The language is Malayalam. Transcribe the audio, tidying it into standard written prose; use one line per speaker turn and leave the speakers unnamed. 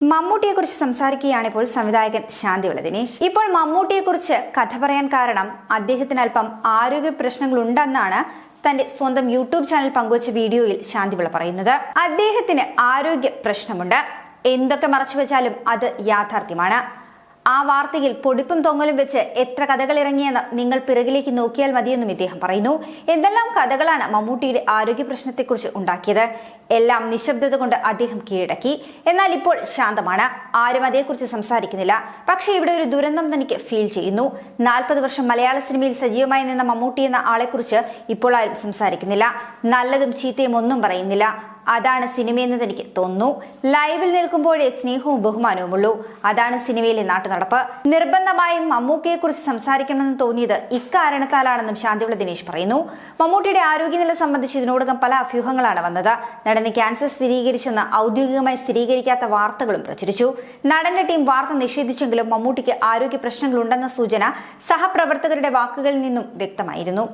മമ്മൂട്ടിയെക്കുറിച്ച് സംസാരിക്കുകയാണ് ഇപ്പോൾ സംവിധായകൻ ശാന്തിവിള ദിനേശ്. ഇപ്പോൾ മമ്മൂട്ടിയെക്കുറിച്ച് കഥ പറയാൻ കാരണം അദ്ദേഹത്തിന് അല്പം ആരോഗ്യ പ്രശ്നങ്ങളുണ്ടെന്നാണ് തന്റെ സ്വന്തം യൂട്യൂബ് ചാനൽ പങ്കുവച്ച വീഡിയോയിൽ ശാന്തിവിള പറയുന്നത്. അദ്ദേഹത്തിന് ആരോഗ്യ പ്രശ്നമുണ്ട്, എന്തൊക്കെ മറച്ചുവെച്ചാലും അത് യാഥാർത്ഥ്യമാണ്. ആ വാർത്തയിൽ പൊടിപ്പും തൊങ്ങലും വെച്ച് എത്ര കഥകൾ ഇറങ്ങിയെന്ന് നിങ്ങൾ പിറകിലേക്ക് നോക്കിയാൽ മതിയെന്നും ഇദ്ദേഹം പറയുന്നു. എന്തെല്ലാം കഥകളാണ് മമ്മൂട്ടിയുടെ ആരോഗ്യ പ്രശ്നത്തെക്കുറിച്ച് ഉണ്ടാക്കിയത്. എല്ലാം നിശബ്ദത കൊണ്ട് അദ്ദേഹം കീഴടക്കി. എന്നാൽ ഇപ്പോൾ ശാന്തമാണ്, ആരും അതേക്കുറിച്ച് സംസാരിക്കുന്നില്ല. പക്ഷേ ഇവിടെ ഒരു ദുരന്തം തനിക്ക് ഫീൽ ചെയ്യുന്നു. 40 വർഷം മലയാള സിനിമയിൽ സജീവമായി നിന്ന മമ്മൂട്ടി എന്ന ആളെക്കുറിച്ച് ഇപ്പോൾ ആരും സംസാരിക്കുന്നില്ല. നല്ലതും ചീത്തയും ഒന്നും പറയുന്നില്ല. അതാണ് സിനിമയെന്ന് തനിക്ക് തോന്നുന്നു. ലൈവിൽ നിൽക്കുമ്പോഴേ സ്നേഹവും ബഹുമാനവുമുള്ളൂ. അതാണ് സിനിമയിലെ നാട്ടുനടപ്പ്. നിർബന്ധമായും മമ്മൂക്കയെ കുറിച്ച് സംസാരിക്കണമെന്ന് തോന്നിയത് ഇക്കാരണത്താലാണെന്നും ശാന്തിവിള ദിനേശ് പറയുന്നു. മമ്മൂട്ടിയുടെ ആരോഗ്യനില സംബന്ധിച്ച് ഇതിനോടകം പല അഭ്യൂഹങ്ങളാണ് വന്നത്. നടന് ക്യാൻസർ സ്ഥിരീകരിച്ചെന്ന് ഔദ്യോഗികമായി സ്ഥിരീകരിക്കാത്ത വാർത്തകളും പ്രചരിച്ചു. നടന്റെ ടീം വാർത്ത നിഷേധിച്ചെങ്കിലും മമ്മൂട്ടിക്ക് ആരോഗ്യ പ്രശ്നങ്ങളുണ്ടെന്ന സൂചന സഹപ്രവർത്തകരുടെ വാക്കുകളിൽ നിന്നും വ്യക്തമായിരുന്നു.